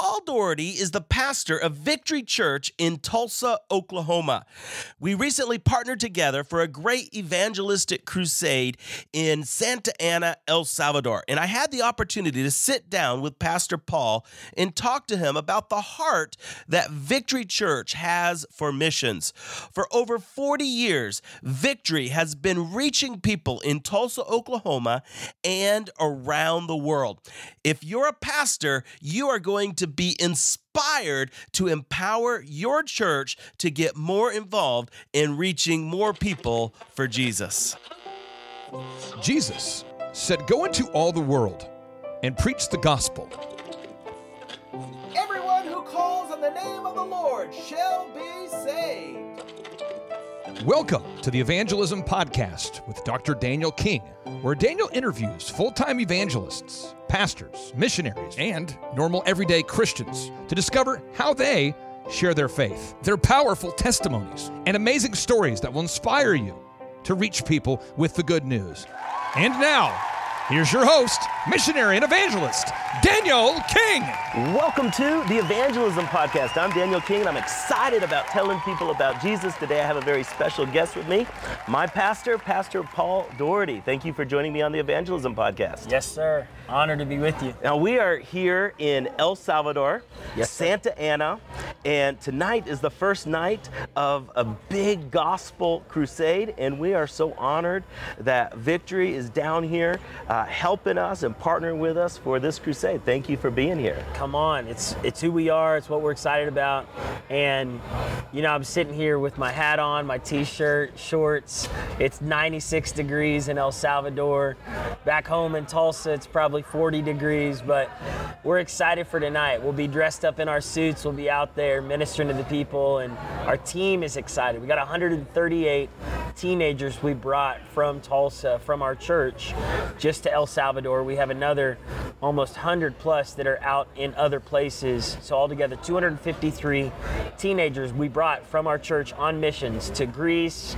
Paul Daugherty is the pastor of Victory Church in Tulsa, Oklahoma. We recently partnered together for a great evangelistic crusade in Santa Ana, El Salvador. And I had the opportunity to sit down with Pastor Paul and talk to him about the heart that Victory Church has for missions. For over 40 years, Victory has been reaching people in Tulsa, Oklahoma, and around the world. If you're a pastor, you are going to be inspired to empower your church to get more involved in reaching more people for Jesus. Jesus said, "Go into all the world and preach the gospel." Everyone who calls on the name of the Lord shall be saved. Welcome to the Evangelism Podcast with Dr. Daniel King, where Daniel interviews full-time evangelists, pastors, missionaries, and normal everyday Christians to discover how they share their faith, their powerful testimonies, and amazing stories that will inspire you to reach people with the good news. And now, here's your host, missionary and evangelist, Daniel King. Welcome to the Evangelism Podcast. I'm Daniel King, and I'm excited about telling people about Jesus. Today I have a very special guest with me, my pastor, Pastor Paul Daugherty. Thank you for joining me on the Evangelism Podcast. Yes, sir. Honored to be with you. Now, we are here in El Salvador, Santa Ana, and tonight is the first night of a big gospel crusade, and we are so honored that Victory is down here helping us and partnering with us for this crusade. Thank you for being here. Come on, it's who we are, it's what we're excited about, and you know, I'm sitting here with my hat on, my t-shirt, shorts. It's 96 degrees in El Salvador. Back home in Tulsa, it's probably 40 degrees, but we're excited for tonight. We'll be dressed up in our suits, we'll be out there ministering to the people, and our team is excited. We got 138 teenagers we brought from Tulsa, from our church, just to El Salvador. We have another almost 100 plus that are out in other places. So altogether, 253 teenagers we brought from our church on missions to Greece,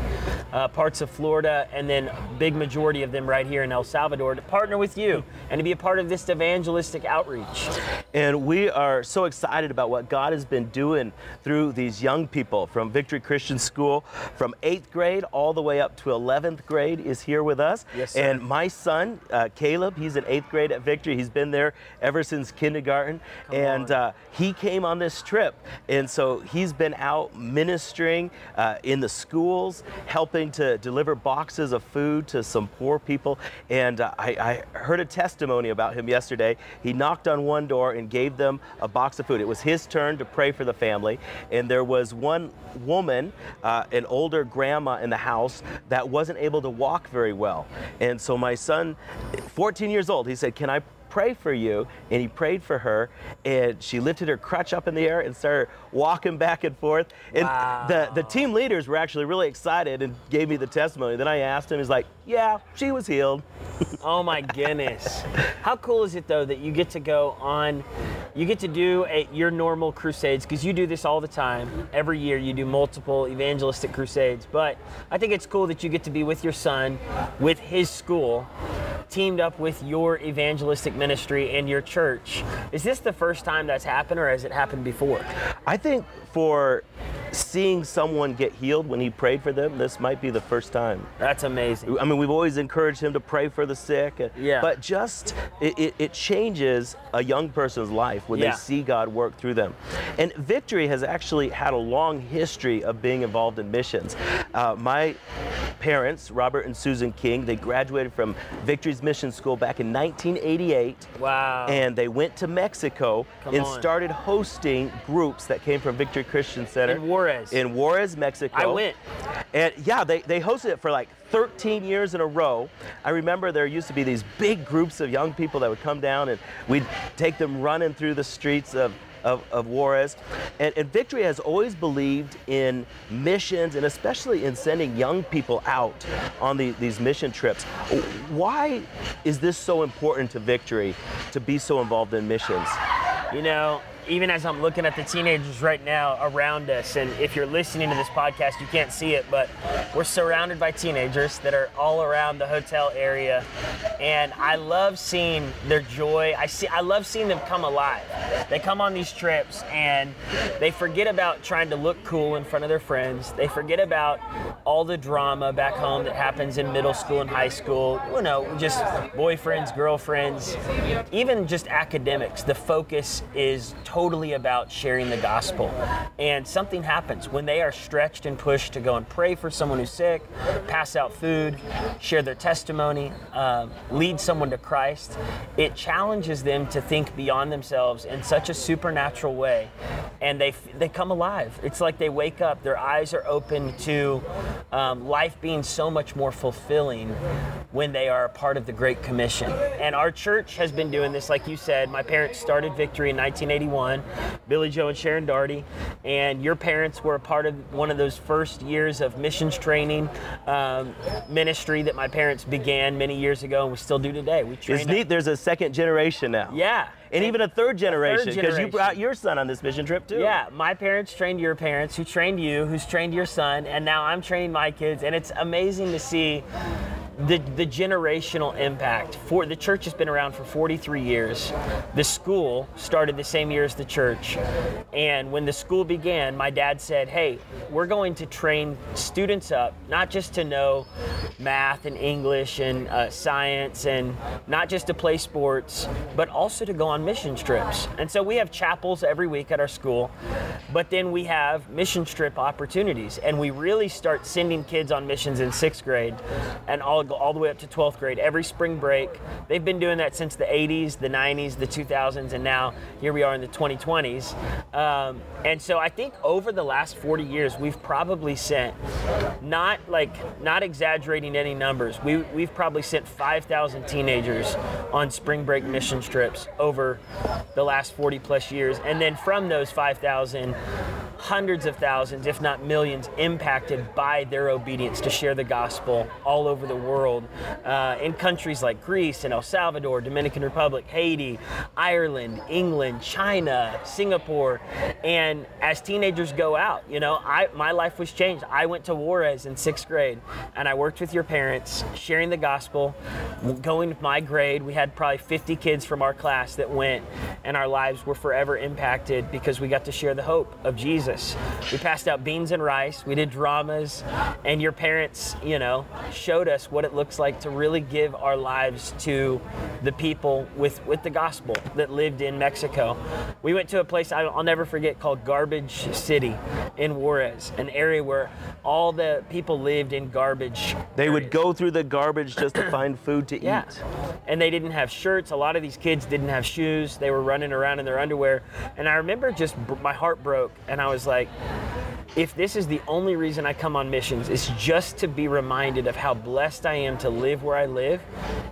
parts of Florida, and then a big majority of them right here in El Salvador to partner with you and to be a part of this evangelistic outreach. And we are so excited about what God has been doing through these young people from Victory Christian School, from 8th grade all the way up to 11th grade is here with us. Yes, sir. And my son, Caleb, he's in 8th grade at Victory. He's been there ever since kindergarten. He came on this trip. And so he's been out ministering in the schools, helping to deliver boxes of food to some poor people. And I heard a testimony about him yesterday. He knocked on one door and gave them a box of food. It was his turn to pray for the family. And there was one woman, an older grandma in the house that wasn't able to walk very well. And so my son, 14 years old, he said, "Can I pray for you?" And he prayed for her, and she lifted her crutch up in the air and started walking back and forth. And wow. the team leaders were actually really excited and gave me the testimony. Then I asked him, he's like, "Yeah, she was healed." Oh my goodness. How cool is it though that you get to go on, you get to do your normal crusades, because you do this all the time. Every year you do multiple evangelistic crusades, but I think it's cool that you get to be with your son, with his school, teamed up with your evangelistic ministry and your church. Is this the first time that's happened, or has it happened before? I think for seeing someone get healed when he prayed for them, this might be the first time. That's amazing. I mean, we've always encouraged him to pray for the sick, but just it changes a young person's life when they see God work through them. And Victory has actually had a long history of being involved in missions. My parents, Robert and Susan King, they graduated from Victory's Mission School back in 1988. Wow. And they went to Mexico and started hosting groups that came from Victory Christian Center. In Juarez, Mexico. I went. And yeah, they hosted it for like 13 years in a row. I remember there used to be these big groups of young people that would come down, and we'd take them running through the streets of Juarez. And Victory has always believed in missions, and especially in sending young people out on these mission trips. Why is this so important to Victory, to be so involved in missions? You know, even as I'm looking at the teenagers right now around us, and if you're listening to this podcast, you can't see it, but we're surrounded by teenagers that are all around the hotel area, and I love seeing their joy. I love seeing them come alive. They come on these trips and they forget about trying to look cool in front of their friends. They forget about all the drama back home that happens in middle school and high school, you know, just boyfriends, girlfriends, even just academics. The focus is totally about sharing the gospel. And something happens when they are stretched and pushed to go and pray for someone who's sick, pass out food, share their testimony, lead someone to Christ. It challenges them to think beyond themselves in such a supernatural way. And they come alive. It's like they wake up, their eyes are open to life being so much more fulfilling when they are a part of the Great Commission. And our church has been doing this, like you said. My parents started Victory in 1981, Billy Joe and Sharon Daugherty, and your parents were a part of one of those first years of missions training ministry that my parents began many years ago, and we still do today. We train. It's neat. There's a second generation now. Yeah. And even a third generation, because you brought your son on this mission trip too. Yeah, my parents trained your parents, who trained you, who's trained your son, and now I'm training my kids, and it's amazing to see the generational impact. The church has been around for 43 years. The school started the same year as the church. And when the school began, my dad said, hey, we're going to train students up, not just to know math and English and science, and not just to play sports, but also to go on mission trips. And so we have chapels every week at our school, but then we have mission trip opportunities. And we really start sending kids on missions in 6th grade and all the way up to 12th grade, every spring break. They've been doing that since the 80s, the 90s, the 2000s, and now here we are in the 2020s. And so I think over the last 40 years, we've probably sent, not exaggerating any numbers, we've probably sent 5,000 teenagers on spring break mission trips over the last 40 plus years. And then from those 5,000, hundreds of thousands, if not millions, impacted by their obedience to share the gospel all over the world, in countries like Greece and El Salvador, Dominican Republic, Haiti, Ireland, England, China, Singapore. And as teenagers go out, you know, my life was changed. I went to Juarez in 6th grade, and I worked with your parents, sharing the gospel, going with my grade. We had probably 50 kids from our class that went, and our lives were forever impacted because we got to share the hope of Jesus. We passed out beans and rice, we did dramas, and your parents, you know, showed us what it looks like to really give our lives to the people with the gospel that lived in Mexico. We went to a place I'll never forget called Garbage City in Juarez, an area where all the people lived in garbage. They would go through the garbage just to find food to eat. And they didn't have shirts. A lot of these kids didn't have shoes. They were running around in their underwear. And I remember just my heart broke, and I was like, if this is the only reason I come on missions, it's just to be reminded of how blessed I am to live where I live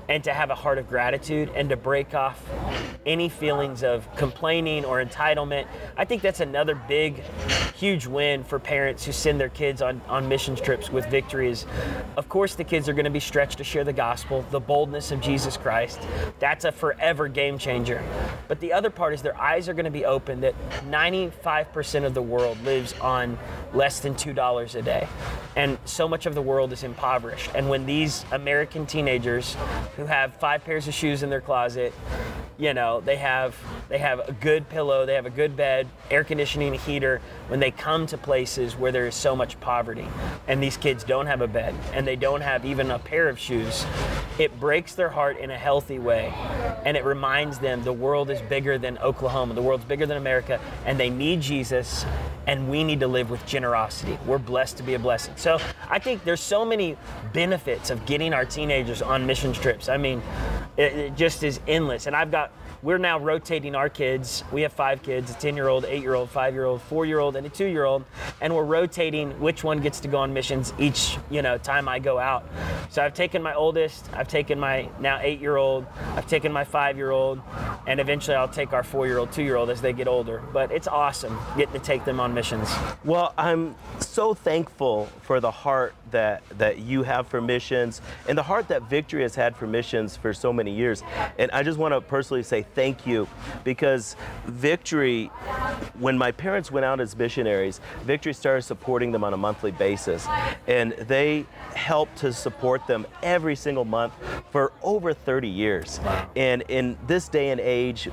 and to have a heart of gratitude and to break off any feelings of complaining or entitlement. I think that's another big, huge win for parents who send their kids on missions trips with Victory is, of course, the kids are going to be stretched to share the gospel, the boldness of Jesus Christ. That's a forever game changer. But the other part is their eyes are going to be open that 95% of the world lives on less than $2 a day. And so much of the world is impoverished. And when these American teenagers who have 5 pairs of shoes in their closet, you know, they have a good pillow, they have a good bed, air conditioning, a heater, when they come to places where there is so much poverty and these kids don't have a bed and they don't have even a pair of shoes, it breaks their heart in a healthy way. And it reminds them the world is bigger than Oklahoma, the world's bigger than America, and they need Jesus, and we need to live with generosity. We're blessed to be a blessing. So I think there's so many benefits of getting our teenagers on mission trips. I mean, it just is endless. And we're now rotating our kids. We have 5 kids, a 10-year-old, 8-year-old, 5-year-old, 4-year-old, and a 2-year-old. And we're rotating which one gets to go on missions each, time I go out. So I've taken my oldest, I've taken my now 8-year-old, I've taken my 5-year-old, and eventually I'll take our 4-year-old, 2-year-old as they get older. But it's awesome getting to take them on missions. Well, I'm so thankful for the heart that you have for missions and the heart that Victory has had for missions for so many years. And I just want to personally say thank you, because Victory, when my parents went out as missionaries, Victory started supporting them on a monthly basis, and they helped to support them every single month for over 30 years. Wow. And in this day and age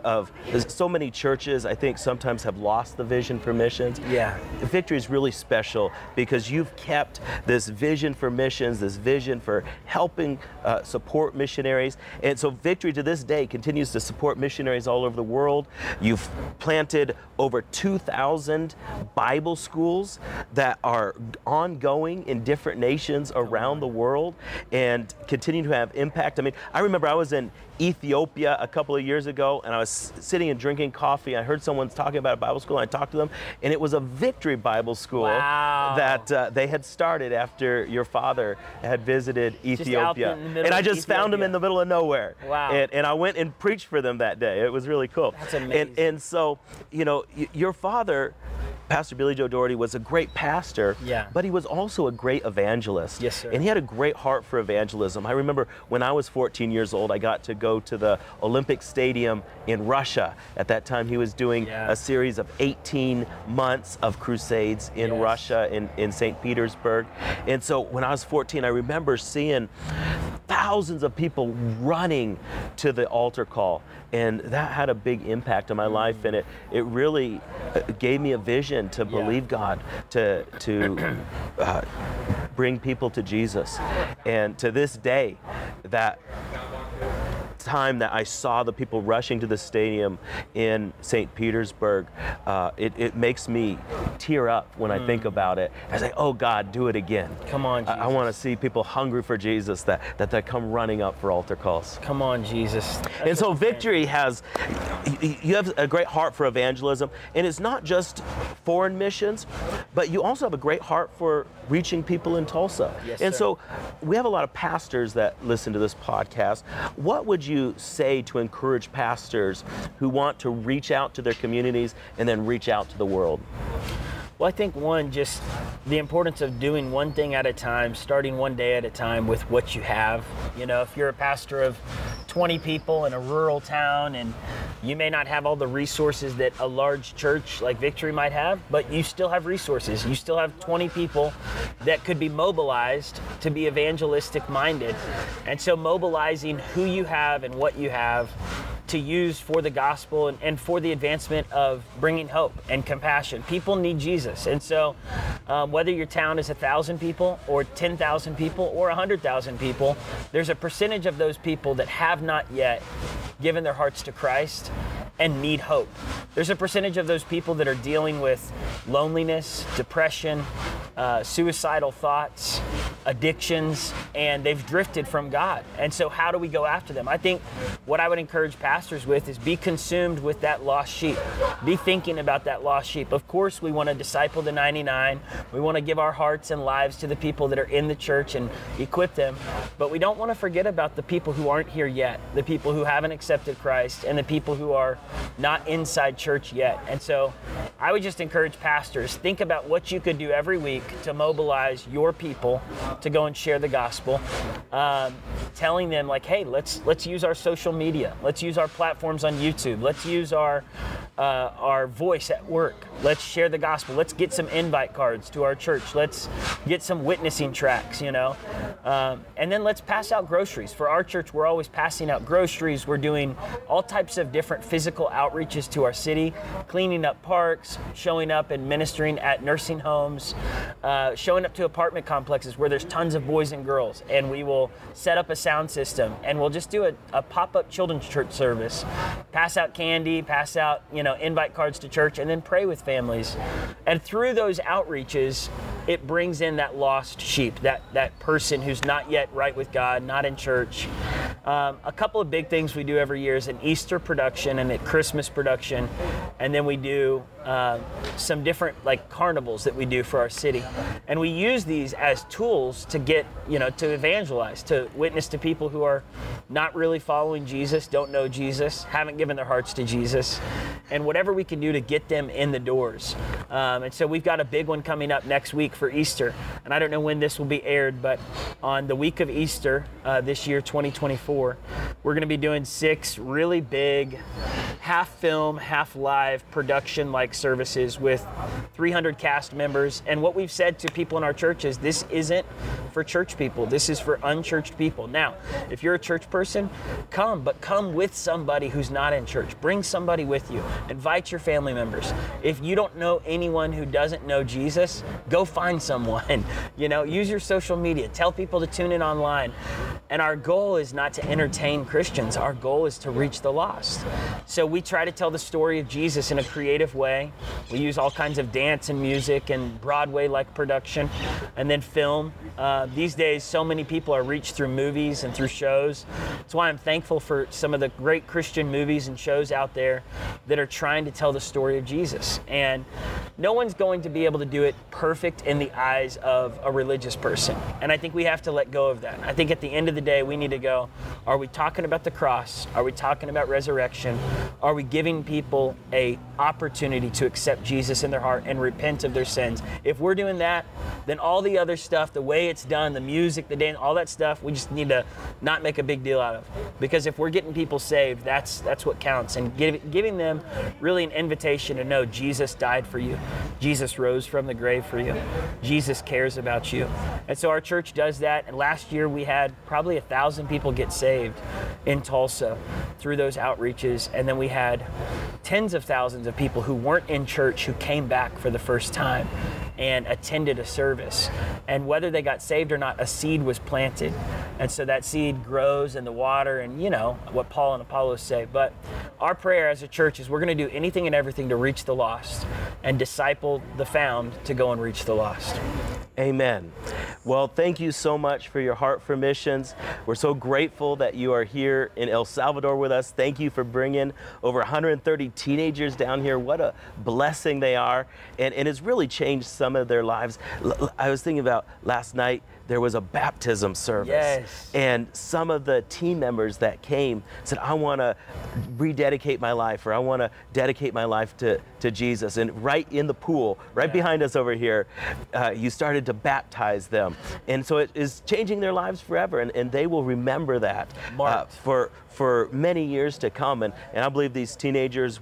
of so many churches, I think sometimes have lost the vision for missions. Yeah. Victory is really special because you've kept this vision for missions, this vision for helping support missionaries. And so Victory to this day continues to support missionaries all over the world. You've planted over 2,000 Bible schools that are ongoing in different nations around the world and continue to have impact. I mean, I remember I was in Ethiopia a couple of years ago, and I was sitting and drinking coffee. I heard someone talking about a Bible school, and I talked to them, and it was a Victory Bible School. Wow. That they had started after your father had visited Ethiopia. And I just found them in the middle of nowhere. Wow. And I went and preached for them that day. It was really cool. That's amazing. And so, you know, your father, Pastor Billy Joe Daugherty, was a great pastor, Yeah. but he was also a great evangelist. Yes, sir. And he had a great heart for evangelism. I remember when I was 14 years old, I got to go to the Olympic Stadium in Russia. At that time, he was doing a series of 18 months of crusades in Russia, in St. Petersburg. And so when I was 14, I remember seeing thousands of people running to the altar call. And that had a big impact on my life, and it really gave me a vision to believe God, to bring people to Jesus. And to this day, that time that I saw the people rushing to the stadium in St. Petersburg, it makes me tear up when I think about it. I say, oh God, do it again. Come on, Jesus. I want to see people hungry for Jesus that come running up for altar calls. Come on, Jesus. And so Victory has, you have a great heart for evangelism, and it's not just foreign missions, but you also have a great heart for reaching people in Tulsa. Yes, and sir. so we have a lot of pastors that listen to this podcast. What would you say to encourage pastors who want to reach out to their communities and then reach out to the world? Well, I think one, just the importance of doing one thing at a time, starting one day at a time with what you have. You know, if you're a pastor of 20 people in a rural town and you may not have all the resources that a large church like Victory might have, but you still have resources. You still have 20 people that could be mobilized to be evangelistic minded. And so mobilizing who you have and what you have to use for the gospel and for the advancement of bringing hope and compassion. People need Jesus. And so whether your town is 1,000 people or 10,000 people or 100,000 people, there's a percentage of those people that have not yet given their hearts to Christ and need hope. There's a percentage of those people that are dealing with loneliness, depression, suicidal thoughts, addictions, and they've drifted from God. And so how do we go after them? I think what I would encourage pastors with is be consumed with that lost sheep. Be thinking about that lost sheep. Of course, we want to disciple the 99. We want to give our hearts and lives to the people that are in the church and equip them. But we don't want to forget about the people who aren't here yet, the people who haven't accepted Christ, and the people who are not inside church yet. And so I would just encourage pastors, think about what you could do every week to mobilize your people to go and share the gospel, telling them like, hey, let's use our social media, let's use our platforms on YouTube, let's use our voice at work, let's share the gospel, let's get some invite cards to our church, let's get some witnessing tracks, you know, and then let's pass out groceries. For our church, we're always passing out groceries. We're doing all types of different physical outreaches to our city, cleaning up parks, showing up and ministering at nursing homes, showing up to apartment complexes where there's tons of boys and girls, and we will set up a sound system and we'll just do a pop-up children's church service, pass out candy, pass out, you know, invite cards to church, and then pray with families. And through those outreaches, it brings in that lost sheep, that person who's not yet right with God, not in church. A couple of big things we do every year is an Easter production and a Christmas production, and then we do some different like carnivals that we do for our city. And we use these as tools to get, you know, to evangelize, to witness to people who are not really following Jesus, don't know Jesus, haven't given their hearts to Jesus, and whatever we can do to get them in the doors. And so we've got a big one coming up next week for Easter. And I don't know when this will be aired, but on the week of Easter this year, 2024, 2024. We're going to be doing 6 really big, half film, half live production-like services with 300 cast members. And what we've said to people in our church is this isn't for church people. This is for unchurched people. Now, if you're a church person, come, but come with somebody who's not in church. Bring somebody with you. Invite your family members. If you don't know anyone who doesn't know Jesus, go find someone. Use your social media. Tell people to tune in online. And our goal is not to entertain Christians. Our goal is to reach the lost. So we try to tell the story of Jesus in a creative way. We use all kinds of dance and music and Broadway-like production, and then film. These days, so many people are reached through movies and through shows. That's why I'm thankful for some of the great Christian movies and shows out there that are trying to tell the story of Jesus. And no one's going to be able to do it perfect in the eyes of a religious person. And I think we have to let go of that. I think at the end of the day, we need to go, are we talking about the cross? Are we talking about resurrection? Are we giving people an opportunity to accept Jesus in their heart and repent of their sins? If we're doing that, then all the other stuff, the way it's done, the music, the dance, all that stuff, we just need to not make a big deal out of. Because if we're getting people saved, that's what counts. And giving them really an invitation to know Jesus died for you. Jesus rose from the grave for you. Jesus cares about you. And so our church does that. And last year we had probably 1,000 people get saved in Tulsa through those outreaches. And then we had tens of thousands of people who weren't in church who came back for the first time and attended a service. And whether they got saved or not, a seed was planted. And so that seed grows in the water, and what Paul and Apollos say. But our prayer as a church is we're going to do anything and everything to reach the lost and disciple the found to go and reach the lost. Amen. Well, thank you so much for your heart for missions. We're so grateful that you are here in El Salvador with us. Thank you for bringing over 130 teenagers down here. What a blessing they are. And it's really changed some of their lives. I was thinking about last night, there was a baptism service. Yes. And some of the team members that came said, I want to rededicate my life, or I want to dedicate my life to Jesus. And right in the pool, right behind us over here, you started to baptize them. And so it is changing their lives forever. And they will remember that for many years to come. And I believe these teenagers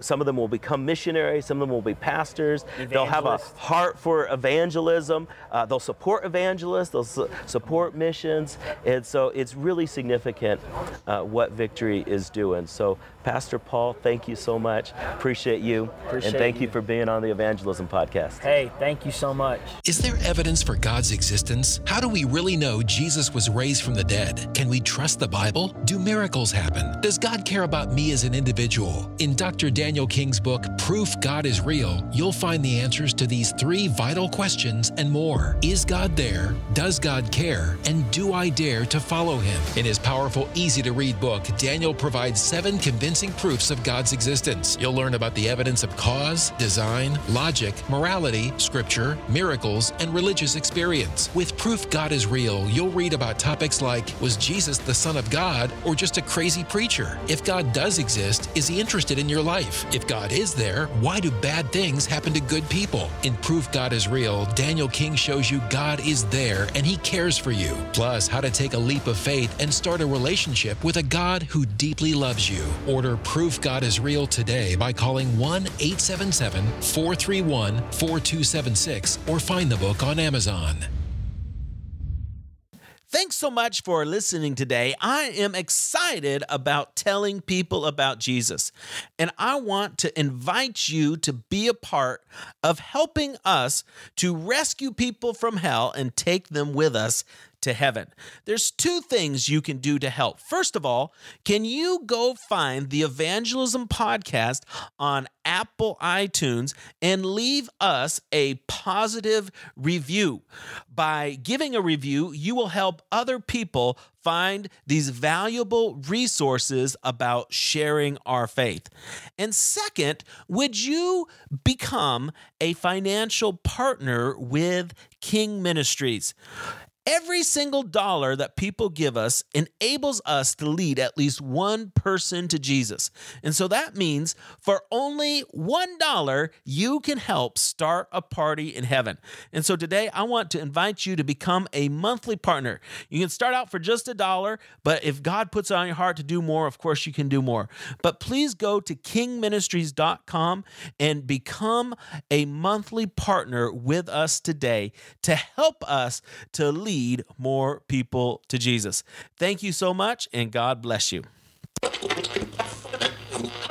some of them will become missionaries, some of them will be pastors. They'll have a heart for evangelism. They'll support evangelists. They'll support missions. And so it's really significant what Victory is doing. So Pastor Paul, thank you so much. Appreciate you. And thank you for being on the Evangelism Podcast. Hey, thank you so much. Is there evidence for God's existence? How do we really know Jesus was raised from the dead? Can we trust the Bible? Do miracles happen? Does God care about me as an individual? In Dr. Daniel King's book, Proof God is Real, you'll find the answers to these 3 vital questions and more. Is God there? Does God care? And do I dare to follow Him? In his powerful, easy-to-read book, Daniel provides 7 convincing proofs of God's existence. You'll learn about the evidence of cause, design, logic, morality, scripture, miracles, and religious experience. With Proof God is Real, you'll read about topics like, was Jesus the Son of God or just a crazy preacher? If God does exist, is He interested in your life? If God is there, why do bad things happen to good people? In Proof God is Real, Daniel King shows you God is there and He cares for you. Plus, how to take a leap of faith and start a relationship with a God who deeply loves you. Order Proof God is Real today by calling 1-877-431-4276 or find the book on Amazon. Thanks so much for listening today. I am excited about telling people about Jesus, and I want to invite you to be a part of helping us to rescue people from hell and take them with us to heaven. There's 2 things you can do to help. First of all, can you go find the Evangelism Podcast on Apple iTunes and leave us a positive review? By giving a review, you will help other people find these valuable resources about sharing our faith. And second, would you become a financial partner with King Ministries? Every single dollar that people give us enables us to lead at least one person to Jesus. And so that means for only $1, you can help start a party in heaven. And so today I want to invite you to become a monthly partner. You can start out for just $1, but if God puts it on your heart to do more, of course you can do more. But please go to kingministries.com and become a monthly partner with us today to help us to lead more people to Jesus. Thank you so much, and God bless you.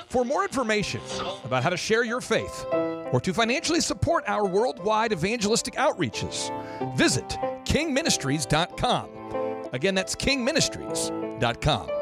For more information about how to share your faith or to financially support our worldwide evangelistic outreaches, visit kingministries.com. Again, that's kingministries.com.